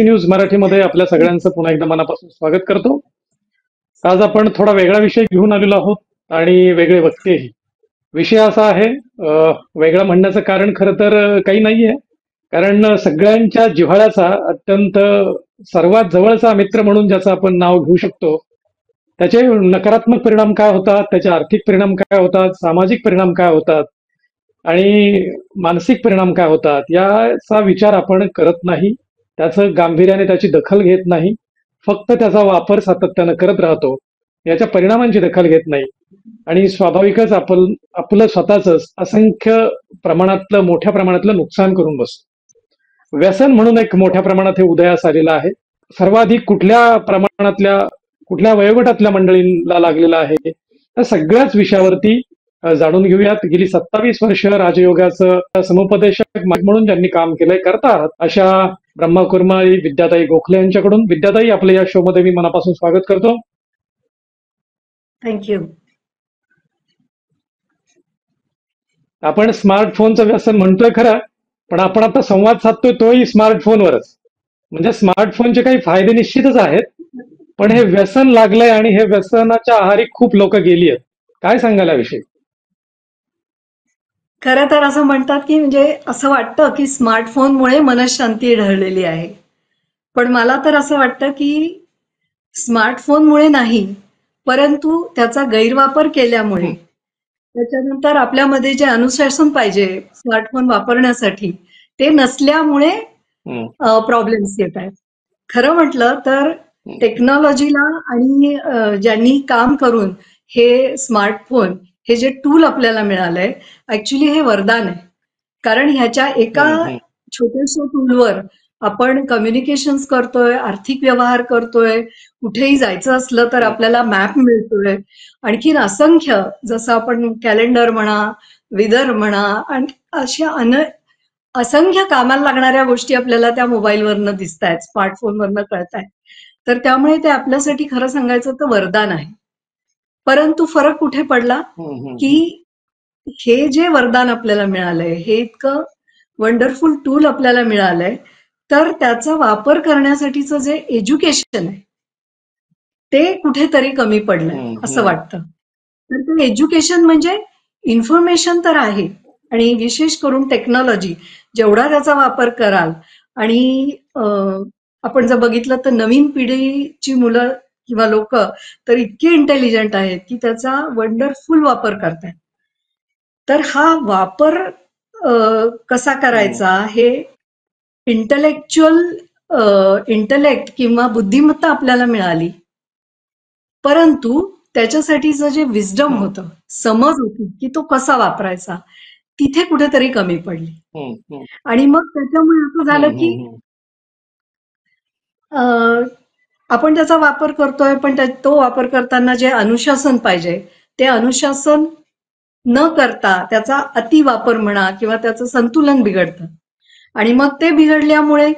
ABC news मराठीमध्ये आपल्या सगळ्यांचं पुन्हा एकदा मनापासून स्वागत करतो. आज आपण थोडा वेगळा विषय घेऊन आलेलो आहोत आणि वेगळे वक्तेही. विषय असा आहे, वेगळा म्हणण्याचं कारण खरं तर काही नाहीये, कारण सगळ्यांच्या जिव्हाळ्याचा अत्यंत सर्वात जवळचा मित्र म्हणून ज्याचं आपण नाव घेऊ शकतो, त्याचे नकारात्मक परिणाम काय होतात, त्याचे आर्थिक परिणाम काय होतात, सामाजिक परिणाम काय होतात आणि मानसिक परिणाम काय होतात, याचा विचार आपण करत नाही. त्याचं गांभीर्याने त्याची दखल घेत नाही. फक्त त्याचा वापर सातत्यानं करत राहतो. याच्या परिणामांची दखल घेत नाही आणि स्वाभाविकच आपलं स्वतःच असंख्य प्रमाणातलं मोठ्या प्रमाणातलं नुकसान करून बसतो. व्यसन म्हणून एक मोठ्या प्रमाणात हे उदयास आलेलं आहे. सर्वाधिक कुठल्या वयोगटातल्या मंडळींना लागलेलं आहे, त्या सगळ्याच विषयावरती जाणून घेऊयात. गेली 27 वर्ष राजयोगाचं समुपदेशक म्हणून ज्यांनी काम केलंय, करतात अशा ब्रह्मकुमारी विद्याताई गोखले यांच्याकडून. विद्याताई, आपल्या या शो मध्ये मी मनापासून स्वागत करतो. थँक्यू. आपण स्मार्टफोनचं व्यसन म्हणतोय खरं, पण आपण आता संवाद साधतोय तोही स्मार्टफोनवरच. म्हणजे स्मार्टफोनचे काही फायदे निश्चितच आहेत, पण हे व्यसन लागलंय आणि हे व्यसनाच्या आहारी खूप लोक गेली आहेत. काय सांगाल याविषयी? खरं तर असं म्हणतात की म्हणजे असं वाटतं की स्मार्टफोनमुळे मनशांती ढळलेली आहे, पण मला तर असं वाटतं की स्मार्टफोनमुळे नाही, परंतु त्याचा गैरवापर केल्यामुळे, त्याच्यानंतर आपल्यामध्ये जे अनुशासन पाहिजे स्मार्टफोन वापरण्यासाठी ते नसल्यामुळे प्रॉब्लेम्स येत आहेत. खरं म्हटलं तर टेक्नॉलॉजीला आणि ज्यांनी काम करून हे स्मार्टफोन हे जे टूल आपल्याला मिळालंय, ऍक्च्युली हे वरदान आहे. कारण ह्याच्या एका छोट्याशा टूलवर आपण कम्युनिकेशन्स करतोय, आर्थिक व्यवहार करतोय, कुठेही जायचं असलं तर आपल्याला मॅप मिळतोय, आणखीन असंख्य, जसं आपण कॅलेंडर म्हणा, वेदर म्हणा, आणि अशा असंख्य कामाला लागणाऱ्या गोष्टी आपल्याला त्या मोबाईलवरनं दिसत आहेत, स्मार्टफोनवरनं कळत आहेत. तर त्यामुळे ते आपल्यासाठी खरं सांगायचं तर वरदान आहे. परंतु फरक कुठे पडला की हे जे वरदान आपल्याला मिळालंय, हे इतकं वंडरफुल टूल आपल्याला मिळालंय, तर त्याचा वापर करण्यासाठीचं जे एज्युकेशन आहे ते कुठेतरी कमी पडलंय असं वाटतं. तर ते एज्युकेशन म्हणजे इन्फॉर्मेशन तर आहे, आणि विशेष करून टेक्नॉलॉजी जेवढा त्याचा वापर कराल, आणि आपण जर बघितलं तर नवीन पिढीची मुलं किंवा लोक तर इतके इंटेलिजंट आहेत की त्याचा वंडरफुल वापर करतात. तर हा वापर कसा करायचा हे इंटलेक्ट किंवा बुद्धिमत्ता आपल्याला मिळाली, परंतु त्याच्यासाठीचं जे विजडम होतं, समज होती की तो कसा वापरायचा, तिथे कुठेतरी कमी पडली. आणि मग त्याच्यामुळे असं झालं की आपण त्याचा वापर करतोय, पण तो वापर करताना जे अनुशासन पाहिजे ते अनुशासन न करता त्याचा अतिवापर म्हणा किंवा त्याचं संतुलन बिघडतं. आणि मग ते बिघडल्यामुळे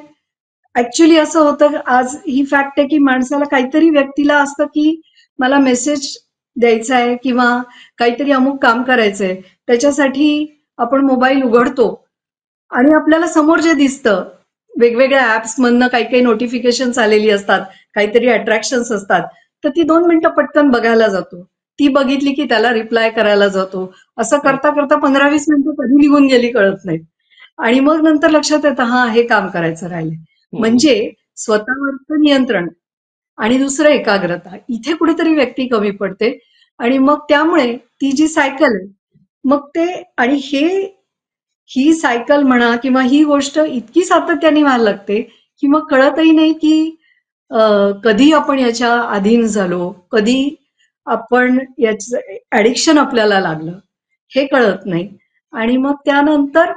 ऍक्च्युली असं होतं, आज ही फॅक्ट आहे की माणसाला काहीतरी, व्यक्तीला असतं की मला मेसेज द्यायचा आहे किंवा काहीतरी अमुक काम करायचंय, त्याच्यासाठी आपण मोबाईल उघडतो आणि आपल्याला समोर जे दिसतं, वेगवेगळ्या ऍप्स मधनं काही काही नोटिफिकेशन आलेली असतात, काहीतरी अट्रॅक्शन्स असतात, तर ती 2 मिनिटं पटकन बघायला जातो. ती बघितली की त्याला रिप्लाय करायला जातो. असं करता करता 15-20 मिनिटं कधी निघून गेली कळत नाही. आणि मग नंतर लक्षात येतं, हा हे काम करायचं राहिले. म्हणजे स्वतःवरचं नियंत्रण आणि दुसरं एकाग्रता, इथे कुठेतरी व्यक्ती कमी पडते. आणि मग त्यामुळे ती जी सायकल आहे, मग ते, आणि ही सायकल म्हणा किंवा ही गोष्ट इतकी सातत्याने व्हायला लागते की मग कळतही नाही की कधी आपण याच्या अधीन झालो, कधी आपण याचं ऍडिक्शन आपल्याला लागलं, हे कळत नाही. आणि मग त्यानंतर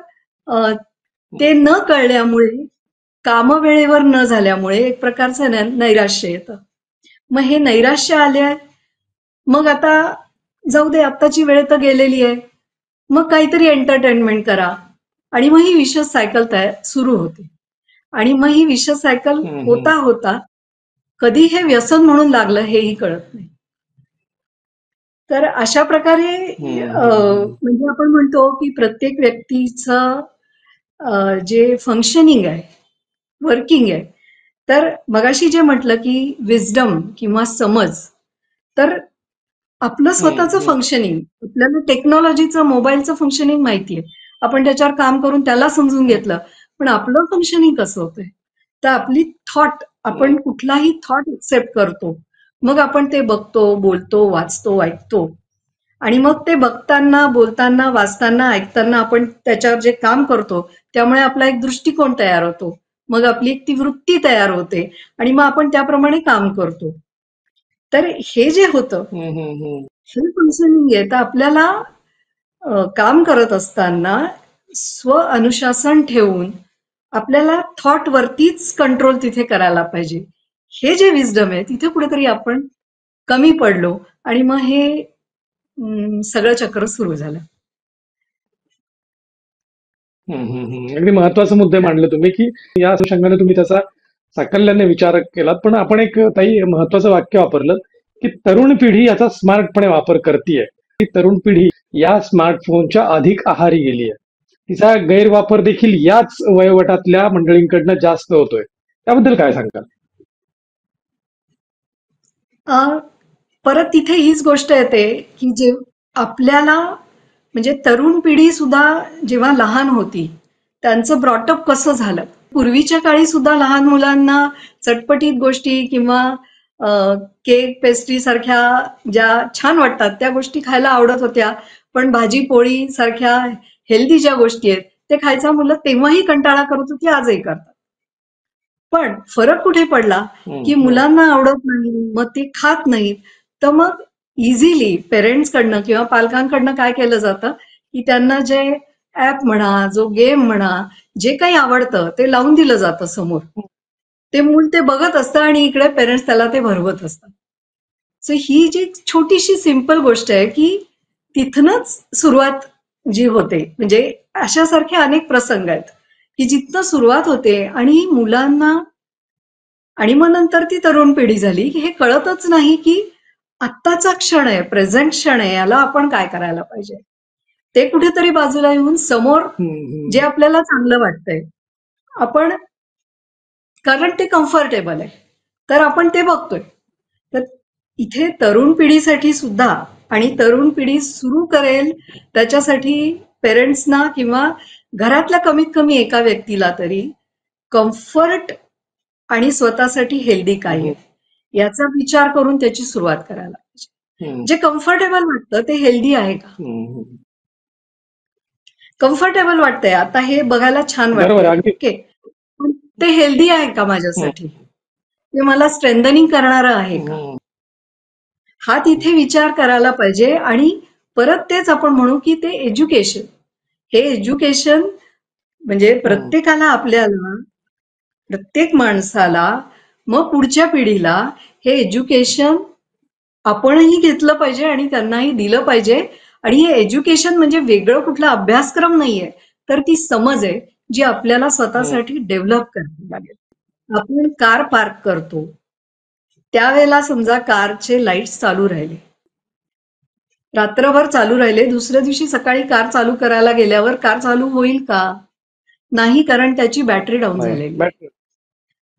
ते न कळल्यामुळे, काम वेळेवर न झाल्यामुळे एक प्रकारचं नैराश्य येतं. मग हे नैराश्य आले, मग आता जाऊ दे, आत्ताची वेळ तर गेलेली आहे, मग काहीतरी एंटरटेनमेंट करा, आणि मग ही विशेष सायकल सुरू होते. आणि मग ही विशेष सायकल होता होता कधी हे व्यसन म्हणून लागलं हेही कळत नाही. तर अशा प्रकारे म्हणजे आपण म्हणतो की प्रत्येक व्यक्तीचं जे फंक्शनिंग आहे, वर्किंग आहे, तर मगाशी जे म्हटलं की विजडम किंवा समज, तर आपलं स्वतःचं फंक्शनिंग, आपल्याला टेक्नॉलॉजीचं, मोबाईलचं फंक्शनिंग माहितीये, आपण त्याच्यावर काम करून त्याला समजून घेतलं, पण आपलं फंक्शनिंग कसं होतंय, तर आपली थॉट, आपण कुठलाही थॉट एक्सेप्ट करतो, मग आपण ते बघतो, बोलतो, वाचतो, ऐकतो, आणि मग ते बघताना, बोलताना, वाचताना, ऐकताना आपण त्याच्यावर जे काम करतो, त्यामुळे आपला एक दृष्टिकोन तयार होतो, मग आपली एक ती वृत्ती तयार होते, आणि मग आपण त्याप्रमाणे काम करतो. तर हे जे होतं, हे फंक्शनिंग आहे. तर आपल्याला काम करत असताना स्व अनुशासन ठेवून आपल्याला थॉट वरतीच कंट्रोल तिथे करायला पाहिजे. हे जे विजडम आहे, तिथे कुठेतरी आपण कमी पडलो, आणि मग हे सगळं चक्र सुरू झालं. अगदी महत्वाचे मुद्दे मांडले तुम्ही, की या अनुषंगाने तुम्ही त्याचा साकल्याने विचार केलात. पण आपण एक ताई महत्वाचं वाक्य वापरलं, की तरुण पिढी याचा स्मार्टपणे वापर करतीये. ती तरुण पिढी या स्मार्टफोनच्या अधिक आहारी गेली आहे. तिचा गैरवापर देखील याच वयोगटातल्या मंडळींकडनं जास्त होतोय. त्याबद्दल काय सांगाल? परत तिथे हीच गोष्ट येते, की जे आपल्याला, म्हणजे तरुण पिढी सुद्धा जेव्हा लहान होती, त्यांचं ब्रॉटअप कसं झालं. पूर्वीच्या काळी सुद्धा लहान मुलांना चटपटीत गोष्टी किंवा केक, पेस्ट्री सारख्या ज्या छान वाटतात त्या गोष्टी खायला आवडत होत्या, पण भाजी पोळी सारख्या हेल्दी ज्या गोष्टी आहेत ते खायचा मुलं तेव्हाही कंटाळा करत होती, आजही करतात. पण फरक कुठे पडला, की मुलांना आवडत नाही, मग ते खात नाहीत, तर मग इझिली पेरेंट्सकडनं किंवा पालकांकडनं काय केलं जातं, की त्यांना जे ऍप म्हणा, जो गेम म्हणा, जे काही आवडतं ते लावून दिलं जातं समोर. ते मूल ते बघत असतं आणि इकडे पेरेंट्स त्याला ते भरवत असतात. सो ही जी छोटीशी सिंपल गोष्ट आहे, की तिथनच सुरुवात जी होते, म्हणजे अशासारखे अनेक प्रसंग आहेत, की जिथनं सुरुवात होते, आणि मुलांना, आणि मग नंतर ती तरुण पिढी झाली, की हे कळतच नाही, की आत्ताचा क्षण आहे, प्रेझेंट क्षण आहे, याला आपण काय करायला पाहिजे. ते कुठेतरी बाजूला येऊन समोर जे आपल्याला चांगलं वाटतंय, आपण, कारण ते कम्फर्टेबल आहे, तर आपण ते बघतोय. तर इथे तरुण पिढीसाठी सुद्धा, आणि तरुण पिढी सुरू करेल त्याच्यासाठी पेरेंट्सना किंवा घरातल्या कमीत कमी एका व्यक्तीला तरी कम्फर्ट आणि स्वतःसाठी हेल्दी काय आहे याचा विचार करून त्याची सुरुवात करायला पाहिजे. जे कम्फर्टेबल वाटतं ते हेल्दी आहे का? कम्फर्टेबल वाटतंय, आता हे बघायला छान बरोबर, वाटतंय, अगदी. ओके, पण ते हेल्दी आहे का माझ्यासाठी? ते मला स्ट्रेंथनिंग करणारं आहे का? हा तिथे विचार करायला पाहिजे. आणि परत तेच आपण म्हणू, की ते एज्युकेशन, हे एज्युकेशन म्हणजे प्रत्येकाला, आपल्याला, प्रत्येक माणसाला, मग पुढच्या पिढीला हे एज्युकेशन आपणही घेतलं पाहिजे आणि त्यांनाही दिलं पाहिजे. आणि हे एज्युकेशन म्हणजे वेगळं कुठला अभ्यासक्रम नाहीये, तर ती समज आहे जी आपल्याला स्वतःसाठी डेव्हलप करावी लागेल. आपण कार पार्क करतो, त्यावेळेला समजा कारचे लाईट्स चालू राहिले, रात्रभर चालू राहिले, दुसऱ्या दिवशी सकाळी कार चालू करायला गेल्यावर कार चालू होईल का? नाही, कारण त्याची बॅटरी डाऊन झालेली आहे.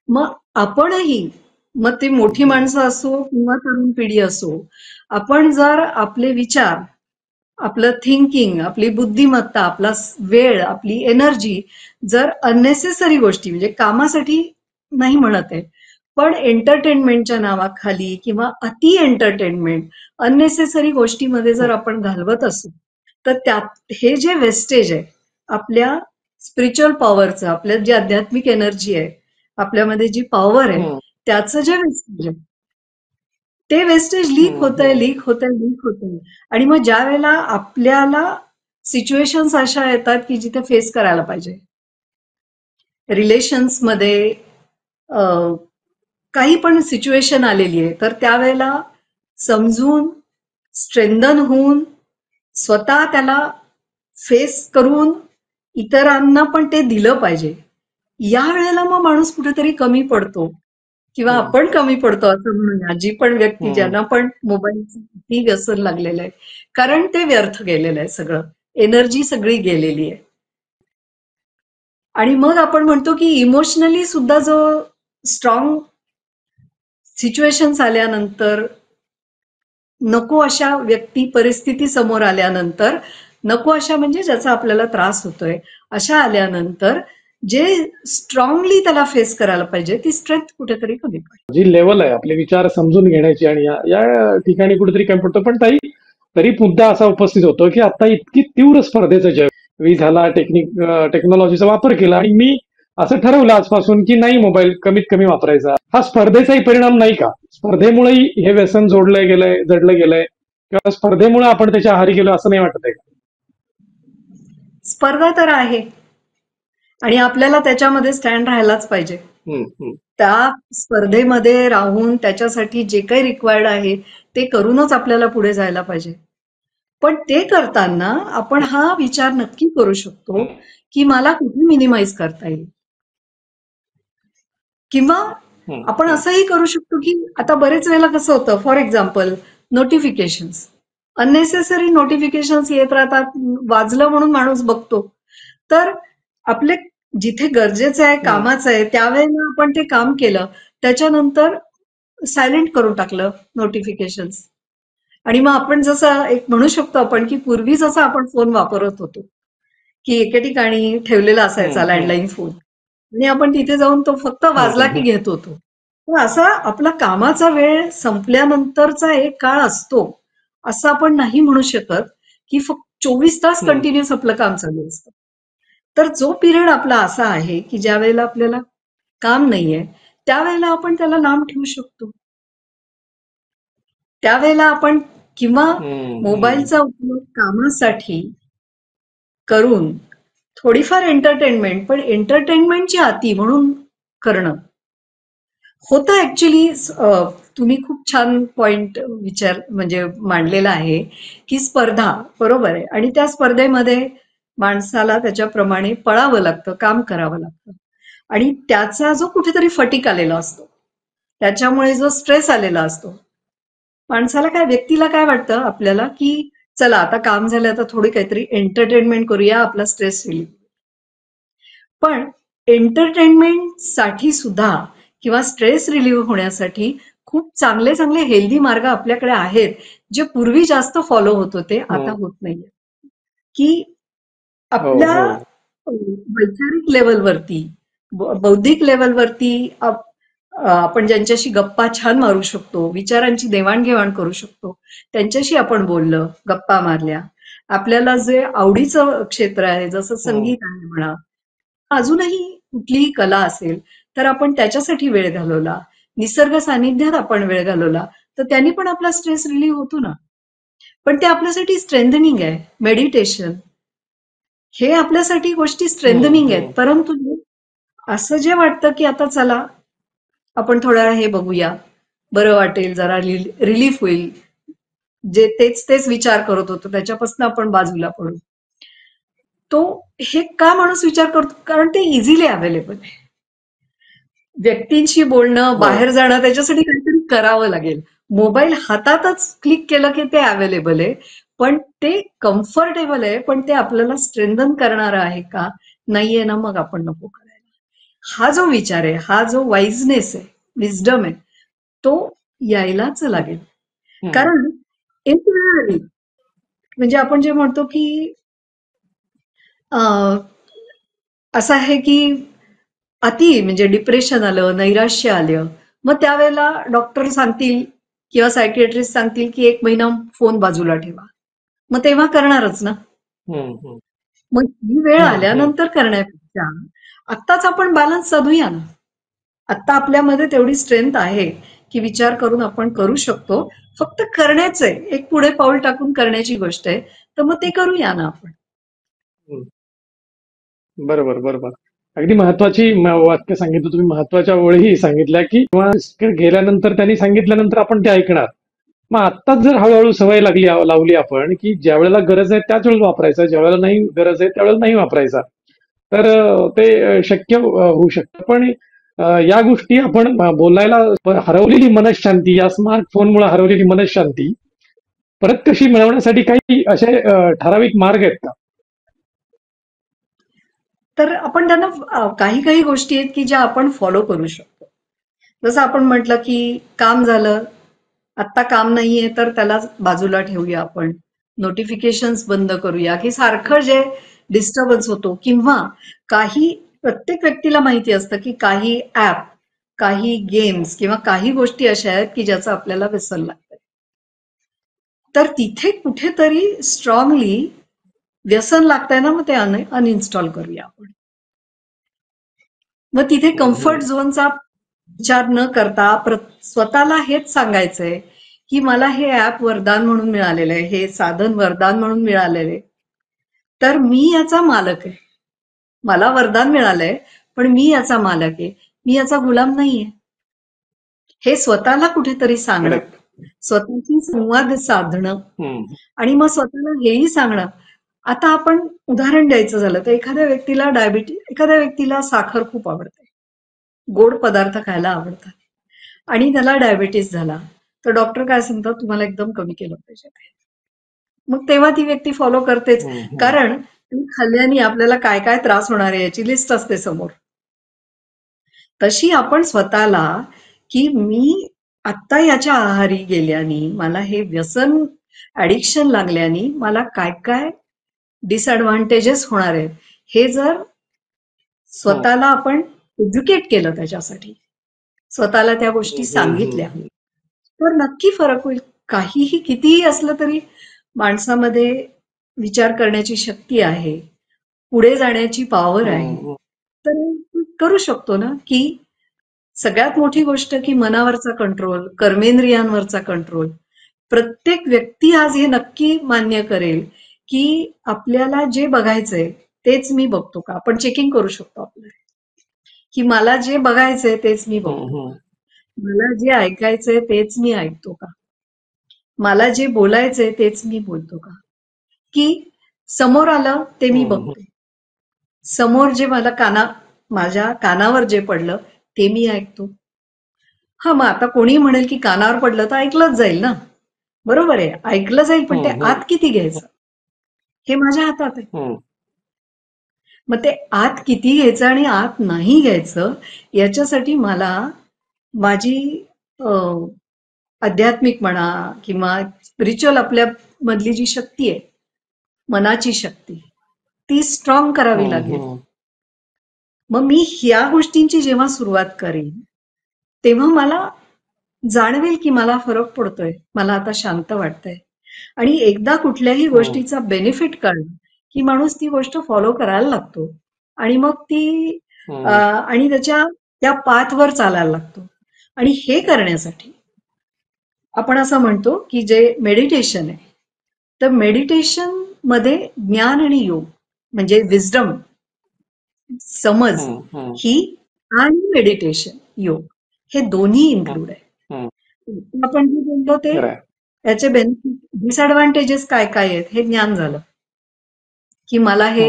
मग आपणही, मग ते मोठी माणसं असो किंवा तरुण पिढी असो, आपण जर आपले विचार, आपलं थिंकिंग, आपली बुद्धिमत्ता, आपला वेळ, आपली एनर्जी जर अननेसेसरी गोष्टी, म्हणजे कामासाठी नाही म्हणत आहे, पण एंटरटेनमेंटच्या नावाखाली किंवा अति एंटरटेनमेंट, अननेसेसरी गोष्टीमध्ये जर आपण घालवत असू, तर त्यात हे जे वेस्टेज आहे आपल्या स्पिरिच्युअल पॉवरचं, आपल्या जी आध्यात्मिक एनर्जी आहे, आपल्यामध्ये जी पॉवर आहे, त्याचं जे वेस्टेज आहे, ते वेस्टेज लीक होतंय, लीक होतंय, लीक होतंय. आणि मग ज्या वेळेला आपल्याला सिच्युएशन्स अशा येतात की जिथे फेस करायला पाहिजे, रिलेशन्स मध्ये काही पण सिच्युएशन आलेली आहे, तर त्यावेळेला समजून, स्ट्रेंथन होऊन, स्वतः त्याला फेस करून इतरांना पण ते दिलं पाहिजे. या वेळेला मग माणूस कुठेतरी कमी पडतो, किंवा आपण कमी पडतो असं म्हणूया, जी पण व्यक्ती, ज्यांना पण मोबाईलचं किती व्यसन लागलेलं आहे, कारण ते व्यर्थ गेलेलं आहे सगळं, एनर्जी सगळी गेलेली आहे. आणि मग आपण म्हणतो की इमोशनली सुद्धा जो स्ट्रॉंग सिच्युएशन्स आल्यानंतर, नको अशा व्यक्ती परिस्थिती समोर आल्यानंतर, नको अशा म्हणजे ज्याचा आपल्याला त्रास होतोय अशा आल्यानंतर जे स्ट्रॉंगली त्याला फेस करायला पाहिजे ती स्ट्रेंथ कुठेतरी कमी पडते. जी लेवल आहे आपले विचार समजून घेण्याची आणि या ठिकाणी कुठेतरी कमी पडतो. पण तरी मुद्दा असा उपस्थित होतो की आता इतकी तीव्र स्पर्धेचं जग, झाला टेक्नॉलॉजीचा वापर केला आणि मी असं ठरवलं आजपासून की नाही मोबाईल कमीत कमी वापरायचा. हा स्पर्धेचाही परिणाम नाही का? स्पर्धेमुळेही हे व्यसन जडलं गेलंय किंवा स्पर्धेमुळे आपण त्याच्या आहारी गेलो असं नाही वाटत आहे का? स्पर्धा तर आहे आणि आपल्याला त्याच्यामध्ये स्टँड राहायलाच पाहिजे. त्या स्पर्धेमध्ये राहून त्याच्यासाठी जे काही रिक्वायर्ड आहे ते करूनच आपल्याला पुढे जायला पाहिजे. पण ते करताना आपण हा विचार नक्की करू शकतो की मला कुठे मिनिमाइज करता येईल, किंवा आपण असंही करू शकतो की आता बरेच वेळेला कसं होतं, for example notifications, unnecessary notifications येत राहतात, वाजलं म्हणून माणूस बघतो. तर आपले जिथे गरजेचं आहे, कामाचं आहे, त्यावेळेला आपण ते काम केलं, त्याच्यानंतर सायलेंट करून टाकलं नोटिफिकेशन्स. आणि मग आपण जसं एक म्हणू शकतो आपण की पूर्वी जसं आपण फोन वापरत होतो की एके ठिकाणी ठेवलेला असायचा लँडलाईन फोन आणि आपण तिथे जाऊन तो फक्त वाजला की घेत होतो. तर असा आपला कामाचा वेळ संपल्यानंतरचा एक काळ असतो असं आपण नाही म्हणू शकत की फक्त 24 तास कंटिन्युअस आपलं काम चालू असतं. तर जो पिरियड आपला असा आहे की ज्या वेळेला आपल्याला काम नाहीये त्यावेळेला आपण त्याला लांब ठेवू शकतो. त्यावेळेला आपण किंवा मोबाईलचा उपयोग कामासाठी करून थोडीफार एंटरटेनमेंट, पण एंटरटेनमेंटची अति म्हणून करणं होतं ऍक्च्युली. तुम्ही खूप छान पॉइंट म्हणजे मांडलेला आहे की स्पर्धा बरोबर आहे आणि त्या स्पर्धेमध्ये माणसाला त्याच्याप्रमाणे पळावं लागतं, काम करावं लागतं आणि त्याचा जो कुठेतरी फटीक आलेला असतो, त्याच्यामुळे जो स्ट्रेस आलेला असतो, माणसाला व्यक्तीला काय वाटतं आपल्याला की चला आता काम झालं, आता थोडी काहीतरी एंटरटेनमेंट करूया, आपला स्ट्रेस रिलीफ. पण एंटरटेनमेंट साठी सुद्धा किंवा स्ट्रेस रिलीव्ह होण्यासाठी खूप चांगले चांगले हेल्दी मार्ग आपल्याकडे आहेत, जे पूर्वी जास्त फॉलो होत होते, आता होत नाहीये. की आपल्या वैचारिक लेवलवरती, बौद्धिक लेवलवरती आपण ज्यांच्याशी गप्पा छान मारू शकतो, विचारांची देवाणघेवाण करू शकतो, त्यांच्याशी आपण बोललं, गप्पा मारल्या, आपल्याला जे आवडीचं क्षेत्र आहे जसं संगीत आहे म्हणा, अजूनही कुठलीही कला असेल तर आपण त्याच्यासाठी वेळ घालवला, निसर्ग सानिध्यात आपण वेळ घालवला, तर त्यांनी पण आपला स्ट्रेस रिलीव्ह होतो ना. पण ते आपल्यासाठी स्ट्रेंथनिंग आहे. मेडिटेशन हे आपल्यासाठी गोष्टी स्ट्रेंथनिंग आहेत. परंतु असं जे वाटतं की आता चला आपण थोडा हे बघूया, बरं वाटेल, जरा रिलीफ होईल, जे तेच विचार करत होतो त्याच्यापासून आपण बाजूला पडू, तो हे का माणूस विचार करतो? कारण ते इझिली अवेलेबल आहे. व्यक्तींशी बोलणं, बाहेर जाणं, त्याच्यासाठी काहीतरी करावं लागेल. मोबाईल हातातच क्लिक केलं की ते अवेलेबल आहे, पण ते कम्फर्टेबल आहे, पण ते आपल्याला स्ट्रेंथन करणारं आहे का? नाहीये ना, मग आपण नको करायला. हा जो विचार आहे, हा जो वाईजनेस आहे, विजडम आहे, तो यायलाच लागेल. कारण एक वेळ आली म्हणजे आपण जे म्हणतो की असं आहे की अति म्हणजे डिप्रेशन आलं, नैराश्य आलं, मग त्यावेळेला डॉक्टर सांगतील किंवा सायकियाट्रिस्ट सांगतील की 1 महिना फोन बाजूला ठेवा. मग तेव्हा करणारच ना. मग ही वेळ आल्यानंतर करण्यापेक्षा आत्ताच आपण बॅलन्स साधूया ना. आत्ता आपल्यामध्ये तेवढी स्ट्रेंथ आहे की विचार करून आपण करू शकतो. फक्त करण्याचं आहे, एक पुढे पाऊल टाकून करण्याची गोष्ट आहे, तर मग ते करूया ना आपण. बरोबर बरोबर. अगदी महत्वाची वाक्य सांगितलं तुम्ही, महत्वाच्या ओळीही सांगितल्या की गेल्यानंतर त्यांनी सांगितल्यानंतर आपण ते ऐकणार. मग आत्ताच जर हळूहळू सवय लावली आपण की ज्या वेळेला गरज आहे त्याच वेळेला वापरायचा, ज्या वेळेला नाही गरज आहे त्यावेळेला नाही वापरायचा, तर ते शक्य होऊ शकतं. पण या गोष्टी आपण बोलायला हरवलेली मनशांती, या स्मार्टफोनमुळे हरवलेली मनशांती परत कशी मिळवण्यासाठी काही असे ठराविक मार्ग आहेत का? तर आपण त्यांना काही काही गोष्टी आहेत की ज्या आपण फॉलो करू शकतो. जसं आपण म्हटलं की काम झालं, आत्ता काम नाहीये तर त्याला बाजूला ठेवूया आपण, नोटिफिकेशन्स बंद करूया, की सारखं जे डिस्टर्बन्स होतो किंवा काही प्रत्येक व्यक्तीला माहिती असतं की काही ऍप, काही गेम्स किंवा काही गोष्टी अशा आहेत की ज्याचं आपल्याला व्यसन लागतं. तर तिथे कुठेतरी स्ट्रॉंगली व्यसन लागतंय ना, मग ते अनइन्स्टॉल करूया आपण. मग तिथे कम्फर्ट झोनचा विचार न करता स्वतःला हेच सांगायचंय की मला हे ऍप वरदान म्हणून मिळालेलं आहे, हे साधन वरदान म्हणून मिळालेलं आहे, तर मी याचा मालक आहे. मला वरदान मिळालंय पण मी याचा मालक आहे, मी याचा गुलाम नाहीये. हे स्वतःला कुठेतरी सांगणं, करेक्ट. स्वतःशी संवाद साधणं हम्म. आणि मग स्वतःला हेही सांगणं. आता आपण उदाहरण द्यायचं झालं तर एखाद्या व्यक्तीला साखर खूप आवडते, गोड पदार्थ खायला आवडतात आणि त्याला डायबिटीस झाला, तर डॉक्टर काय सांगतात, तुम्हाला एकदम कमी केलं पाहिजे. मग तेव्हा ती व्यक्ती फॉलो करतेच, हम्म. कारण ती खाल्ल्याने आपल्याला काय काय त्रास होणार आहे याची लिस्ट असते समोर. तशी आपण स्वतःला की मी आत्ता याच्या आहारी गेल्याने मला हे व्यसन, ऍडिक्शन लागल्याने मला काय काय डिसएडव्हान्टेजेस होणार आहेत, हे जर स्वतःला आपण एज्युकेट केलं, त्याच्यासाठी स्वतःला त्या गोष्टी सांगितल्या, तर नक्की फरक होईल. काहीही कितीही असलं तरी माणसामध्ये विचार करण्याची शक्ती आहे, पुढे जाण्याची पॉवर आहे. तर करू शकतो ना, की सगळ्यात मोठी गोष्ट की मनावरचा कंट्रोल, कर्मेंद्रियांवरचा कंट्रोल. प्रत्येक व्यक्ती आज हे नक्की मान्य करेल की आपल्याला जे बघायचंय तेच मी बघतो का. आपण चेकिंग करू शकतो आपलं की मला जे बघायचंय तेच मी बघतो का, मला जे ऐकायचंय तेच मी ऐकतो का, मला जे बोलायचंय तेच मी बोलतो का, की समोर आलं ते मी बघतो, समोर जे माझ्या कानावर जे पडलं ते मी ऐकतो. हा, मग आता कोणी म्हणेल की कानावर पडलं तर ऐकलंच जाईल ना, बरोबर आहे, ऐकलं जाईल, पण ते आत किती घ्यायचं हे माझ्या हातात आहे. मग ते आत किती घ्यायचं आणि आत नाही घ्यायचं याच्यासाठी मला माझी आध्यात्मिक म्हणा किंवा स्पिरिच्युअल आपल्या मधली जी शक्ती आहे, मनाची शक्ती, ती स्ट्रॉंग करावी लागेल. मग मी ह्या गोष्टींची जेव्हा सुरुवात करीन तेव्हा मला जाणवेल की मला फरक पडतोय, मला आता शांत वाटतंय. आणि एकदा कुठल्याही गोष्टीचा बेनिफिट कळलं की माणूस ती गोष्ट फॉलो करायला लागतो आणि मग ती आणि त्या पाथवर चालायला लागतो. आणि हे करण्यासाठी आपण असं म्हणतो की जे मेडिटेशन आहे, तर मेडिटेशन मध्ये ज्ञान आणि योग म्हणजे विजडम, समज ही, आणि मेडिटेशन, योग, हे दोन्ही इन्क्लूड आहे. आपण जे बोललो ते याचे बेनिफिट, डिसएडव्हान्टेजेस काय काय आहेत हे ज्ञान झालं की मला हे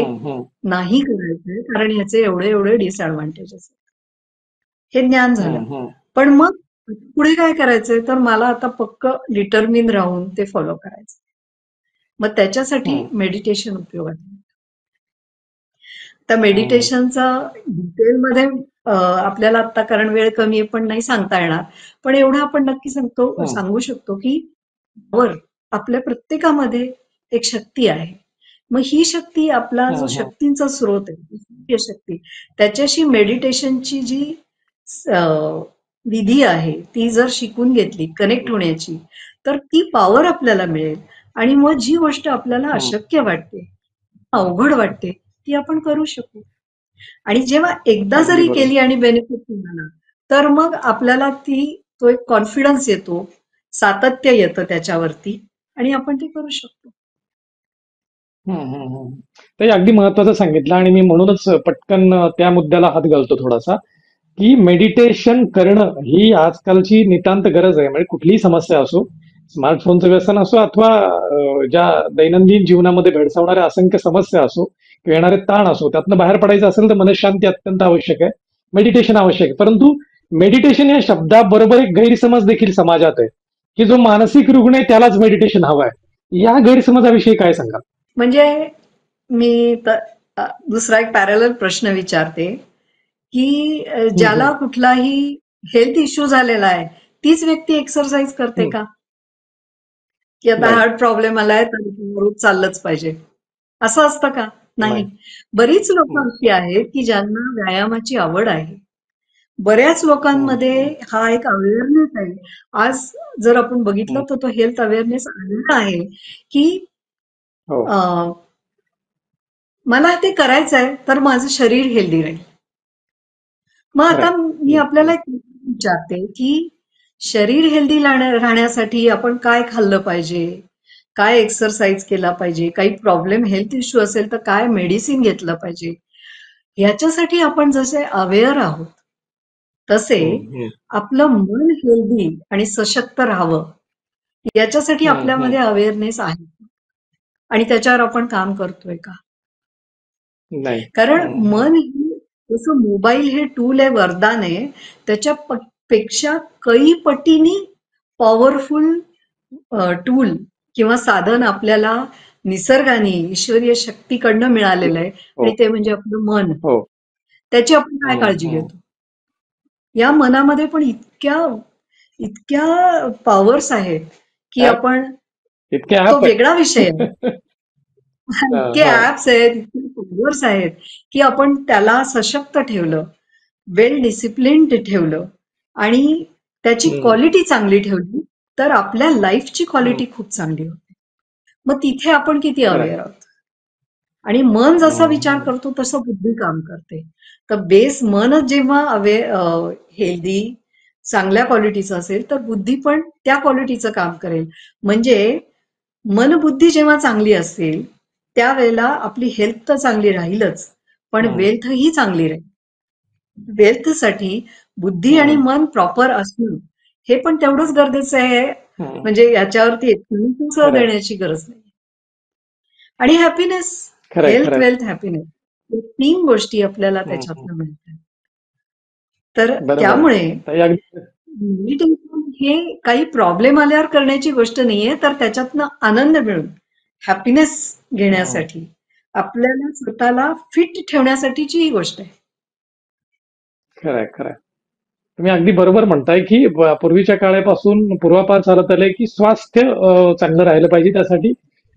नाही करायचंय कारण ह्याचे एवढे एवढे डिसएडव्हान्टेजेस आहेत, हे ज्ञान झालं. पण मग पुढे काय करायचंय, तर मला आता पक्क डिटर्मिन राहून ते फॉलो करायचं. मग त्याच्यासाठी मेडिटेशन उपयोगात. तर मेडिटेशनचा डिटेलमध्ये आपल्याला आता, कारण वेळ कमी आहे, पण नाही सांगता येणार, पण एवढं आपण नक्की सांगू शकतो की आपल्या प्रत्येकामध्ये एक शक्ती आहे. मग ही शक्ती, आपला जो शक्तींचा स्रोत आहे शक्ती, त्याच्याशी मेडिटेशनची जी विधी आहे ती जर शिकून घेतली कनेक्ट होण्याची, तर ती पॉवर आपल्याला मिळेल. आणि मग जी गोष्ट आपल्याला अशक्य वाटते, अवघड वाटते, ती आपण करू शकू. आणि जेव्हा एकदा जरी केली आणि बेनिफिट मिळाला, तर मग आपल्याला तो एक कॉन्फिडन्स येतो, सातत्य येतं त्याच्यावरती, आणि आपण ते करू शकतो. ते अगदी महत्वाचं सांगितलं, आणि मी म्हणूनच पटकन त्या मुद्द्याला हात घालतो थोडासा, की मेडिटेशन करणं ही आजकालची नितांत गरज आहे. म्हणजे कुठलीही समस्या असो, स्मार्टफोनचं व्यसन असो अथवा ज्या दैनंदिन जीवनामध्ये भेडसावणाऱ्या असंख्य समस्या असो किंवा येणारे ताण असो, त्यातनं बाहेर पडायचं असेल तर मनशांती अत्यंत आवश्यक आहे, मेडिटेशन आवश्यक आहे. परंतु मेडिटेशन या शब्दाबरोबर एक गैरसमज देखील समाजात आहे की जो मानसिक रुग्ण आहे त्यालाच मेडिटेशन हवं आहे. या गैरसमजाविषयी काय सांगाल? म्हणजे मी दुसरा एक पॅरलल प्रश्न विचारते की ज्याला कुठलाही हेल्थ इश्यू झालेला आहे तीच व्यक्ती एक्सरसाइज करते हम्म, का? की आता नाही हार्ट प्रॉब्लेम आलाय तर रोज चाललंच पाहिजे असं असतं का? नाही. नाही. बरीच लोक हम्म, अशी आहेत की ज्यांना व्यायामाची आवड आहे. बऱ्याच हम्म, लोकांमध्ये हम्म, हा एक अवेअरनेस आहे. आज जर आपण बघितलं हम्म. तर तो हेल्थ अवेअरनेस आलेला आहे की हो. अं, मला ते करायचं आहे तर माझं शरीर हेल्दी राहील. मग खरंय. आता मी हम्म, आपल्याला हम्म, एक विचारते की शरीर हेल्दी राहण्यासाठी आपण काय खाल्लं पाहिजे, काय एक्सरसाइज केला पाहिजे, काही प्रॉब्लेम हेल्थ इश्यू असेल तर काय मेडिसिन घेतलं पाहिजे. याच्यासाठी आपण जसे अवेअर आहोत तसे हम्म, हम्म, आपलं मन हेल्दी आणि सशक्त राहावं याच्यासाठी हम्म, हम्म. आपल्यामध्ये अवेअरनेस आहे आणि त्याच्यावर आपण काम करतोय का? नाही. कारण हम्म, हम्म, मन ही जसं मोबाईल हे टूल आहे, वरदान आहे, त्याच्या पेक्षा कई पटीने पॉवरफुल टूल किंवा साधन आपल्याला निसर्गाने ईश्वरीय शक्तीकडनं मिळालेलं आहे हो आणि ते म्हणजे आपलं मन. हो. त्याची आपण काय हम्म, काळजी हम्म. घेतो? या मनामध्ये पण इतक्या इतक्या पॉवर्स आहेत की ऍप आपण इतके तो ऍप वेगळा विषय आहे. आहे. हा, इतके हा. ऍप्स आहेत, इतके पॉवर्स आहेत की आपण त्याला सशक्त ठेवलं, वेल डिसिप्लिन्ड ठेवलं आणि त्याची हम्म, क्वालिटी चांगली ठेवली तर आपल्या लाईफची हम्म. क्वालिटी खूप चांगली होते. मग तिथे आपण किती खरंय. अवेअर आहोत? आणि मन जसा हम्म, विचार हम्म, करतो तसं बुद्धी काम करते. तर बेस मनच जेव्हा हेल्दी चांगल्या क्वालिटीचं असेल तर बुद्धी पण त्या क्वालिटीचं काम करेल. म्हणजे मनबुद्धी जेव्हा चांगली असेल त्यावेळेला आपली हेल्थ तर चांगली राहीलच पण हम्म, वेल्थही चांगली राहील. वेल्थसाठी बुद्धी आणि हम्म. मन प्रॉपर असणं हे पण तेवढंच गरजेचं आहे. हम्म. म्हणजे याच्यावरती एक्सप्लेनेशन खरंय. देण्याची गरज नाही. आणि हॅपीनेस, खरंय. हेल्थ, खरंय. वेल्थ, हॅपीनेस हे 3 गोष्टी आपल्याला हम्म, हम्म. त्याच्यातनं मिळतात. तर बरोबर आहे. त्यामुळे ताई अगदी. मेडिटेशन हे काही प्रॉब्लेम आल्यावर करण्याची गोष्ट नाहीये, तर त्याच्यातनं आनंद मिळून हॅपीनेस हम्म. घेण्यासाठी आपल्याला स्वतःला फिट ठेवण्यासाठीची ही गोष्ट आहे. खरंय. खरंय. तुम्ही अगदी बरोबर म्हणताय की पूर्वीच्या काळापासून पूर्वापार चालत आलंय की स्वास्थ्य चांगलं राहिलं पाहिजे त्यासाठी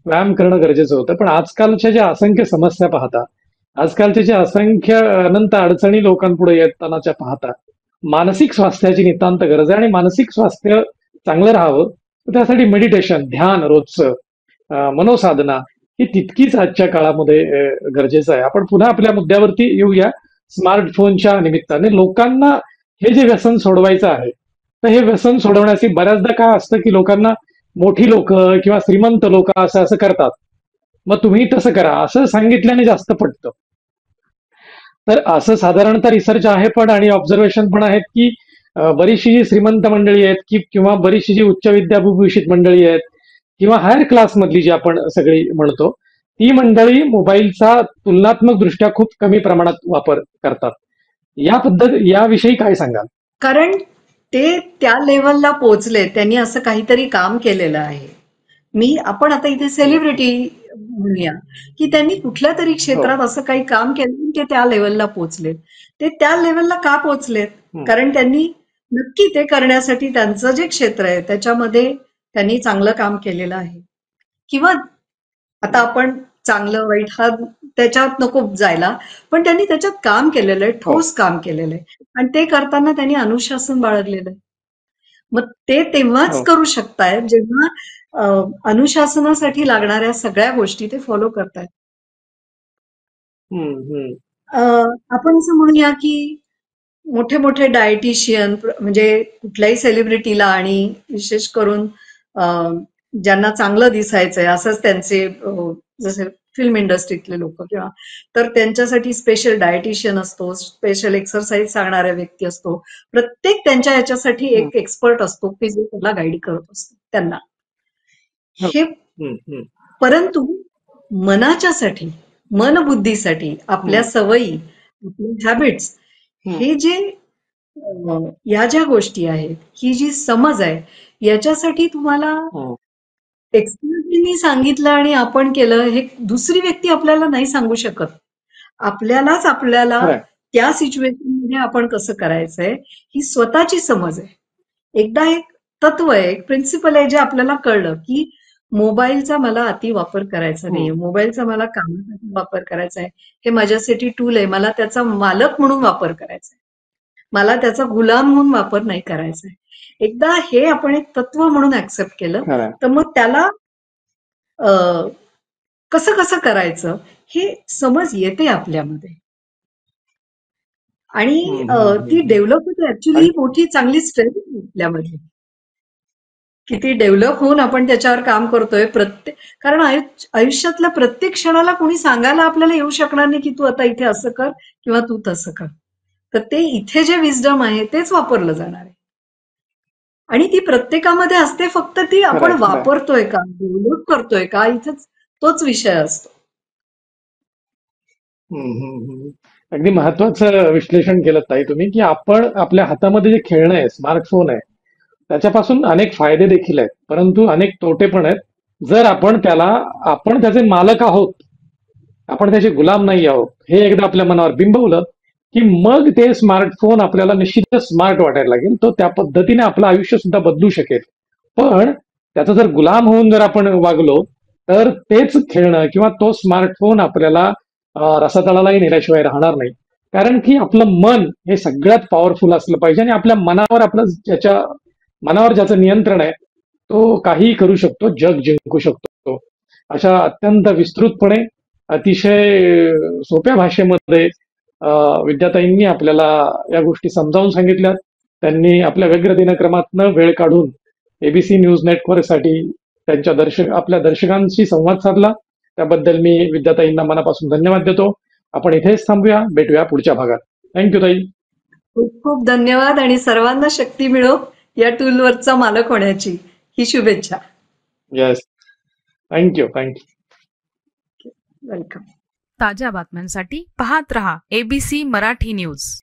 व्यायाम करणं गरजेचं होतं. पण आजकालच्या ज्या असंख्य समस्या पाहता, आजकालच्या ज्या असंख्य अनंत अडचणी लोकांपुढे येतानाच्या पाहता, मानसिक स्वास्थ्याची नितांत गरज आहे आणि मानसिक स्वास्थ्य चांगलं राहावं तर त्यासाठी मेडिटेशन, ध्यान रोजचं, मनोसाधना ही तितकीच आजच्या काळामध्ये गरजेचं आहे. आपण पुन्हा आपल्या मुद्द्यावरती येऊया. स्मार्टफोनच्या निमित्ताने लोकांना हे जे व्यसन सोडवायचं आहे, तर हे व्यसन सोडवण्याचे बऱ्याचदा काय असतं की लोकांना मोठी लोक किंवा श्रीमंत लोक असं असं करतात. मग तुम्ही तसं करा असं सांगितल्याने जास्त पटतं. तर असं साधारणतः रिसर्च आहे पण आणि ऑब्झर्वेशन पण आहेत की बरीचशी जी श्रीमंत मंडळी आहेत की किंवा बरीचशी जी उच्च विद्याभूषित मंडळी आहेत किंवा हायर क्लास मधली जी आपण सगळी म्हणतो ती मंडळी मोबाईलचा तुलनात्मक दृष्ट्या खूप कमी प्रमाणात वापर करतात. या पद्धत याविषयी काय सांगाल? कारण ते त्या लेवलला पोहोचले, त्यांनी असं काहीतरी काम केलेलं आहे. आपण आता इथे हम्म, सेलिब्रिटी म्हणूया की त्यांनी कुठल्या तरी हो. क्षेत्रात असं काही काम केलं आणि ते त्या लेवलला पोहोचलेत. ते त्या लेवलला का पोहोचलेत? हम्म, कारण त्यांनी नक्की ते करण्यासाठी त्यांचं जे क्षेत्र आहे त्याच्यामध्ये त्यांनी चांगलं काम केलेलं आहे. किंवा आता हम्म, आपण चांगलं वाईट हा त्याच्यात नको जायला, पण त्यांनी त्याच्यात काम केलेलं आहे, हो ठोस काम केलेलं आहे आणि ते करताना त्यांनी अनुशासन बाळगलेलं आहे. मग ते तेव्हाच हो. करू शकतायत जेव्हा अनुशासनासाठी लागणाऱ्या सगळ्या गोष्टी ते फॉलो करतायत. हम्म, हम्म, आपण असं म्हणूया की मोठे मोठे डायटिशियन म्हणजे कुठल्याही सेलिब्रिटीला आणि विशेष करून ज्यांना चांगलं दिसायचंय असंच त्यांचे जसे फिल्म इंडस्ट्रीतले लोक किंवा तर त्यांच्यासाठी स्पेशल डायटिशियन असतो, स्पेशल एक्सरसाइज सांगणारा व्यक्ती असतो. प्रत्येक त्यांच्या याच्यासाठी हम्म, एक एक्सपर्ट असतो की जो त्याला गाईड करत असतो त्यांना. हो. हे हम्म, हम्म, परंतु मनाच्यासाठी, मनबुद्धीसाठी आपल्या हम्म, सवयी, आपले हॅबिट्स हम्म, हे जे या ज्या गोष्टी आहेत, ही जी समज आहे, याच्यासाठी तुम्हाला हम्म. एक्सपर्टनी सांगितलं आणि आपण केलं, हे दुसरी व्यक्ती आपल्याला नाही सांगू शकत. आपल्यालाच आपल्याला खरंय. त्या सिच्युएशन मध्ये आपण कसं करायचंय ही स्वतःची समज आहे. एकदा एक तत्व आहे, एक प्रिन्सिपल आहे जे आपल्याला कळलं की मोबाईलचा मला अति वापर करायचा नाहीये, मोबाईलचा मला कामासाठी वापर करायचा आहे, हे माझ्यासाठी टूल आहे, मला त्याचा मालक म्हणून वापर करायचा आहे, मला त्याचा गुलाम म्हणून वापर नाही करायचा आहे. एकदा हे आपण एक तत्व म्हणून ऍक्सेप्ट केलं खरंय. तर मग त्याला कसं कसं करायचं हे समज येते आपल्यामध्ये आणि ती डेव्हलप होते. ऍक्च्युली ही मोठी चांगली स्ट्रेंथ आहे आपल्यामध्ये की ती डेव्हलप होऊन आपण त्याच्यावर काम करतोय. कारण आयुष्यातल्या प्रत्येक क्षणाला कोणी सांगायला आपल्याला येऊ शकणार नाही की तू आता इथे असं कर किंवा तू तसं कर. तर ते इथे जे विजडम आहे तेच वापरलं जाणार आहे आणि ती प्रत्येकामध्ये असते, फक्त ती आपण वापरतोय का, डेव्हलप करतोय का, इथेच तोच विषय असतो. अगदी महत्वाचं विश्लेषण केलं ताई तुम्ही, की आपण आपल्या हातामध्ये जे खेळणं आहे, स्मार्टफोन आहे, त्याच्यापासून अनेक फायदे देखील आहेत, परंतु अनेक तोटे पण आहेत. जर आपण त्याचे मालक आहोत, आपण त्याचे गुलाम नाही आहोत, हे एकदा आपल्या मनावर बिंबवलं की मग ते स्मार्टफोन आपल्याला निश्चितच स्मार्ट वाटायला लागेल. तो त्या पद्धतीने आपलं आयुष्य सुद्धा बदलू शकेल. पण त्याचा जर गुलाम होऊन जर आपण वागलो तर तेच खेळणं किंवा तो स्मार्टफोन आपल्याला रसातळालाही नेल्याशिवाय राहणार नाही. कारण की आपलं मन हे सगळ्यात पॉवरफुल असलं पाहिजे आणि आपल्या मनावर ज्याचं नियंत्रण आहे तो काहीही करू शकतो, जग जिंकू शकतो. अशा अत्यंत विस्तृतपणे अतिशय सोप्या भाषेमध्ये विद्याताईंनी आपल्याला या गोष्टी समजावून सांगितल्यात. त्यांनी आपल्या व्यग्र दिनक्रमातनं वेळ काढून एबीसी न्यूज नेटवर्कसाठी आपल्या दर्शकांशी संवाद साधला. त्याबद्दल मी विद्याताईंना मनापासून धन्यवाद देतो. आपण इथेच थांबूया, भेटूया पुढच्या भागात. थँक्यू ताई. खूप खूप धन्यवाद आणि सर्वांना शक्ती मिळो या टूलवरचा मालक होण्याची ही शुभेच्छा. Yes, thank you. वेलकम. ताज्या बातम्यांसाठी पाहत रहा एबीसी मराठी न्यूज.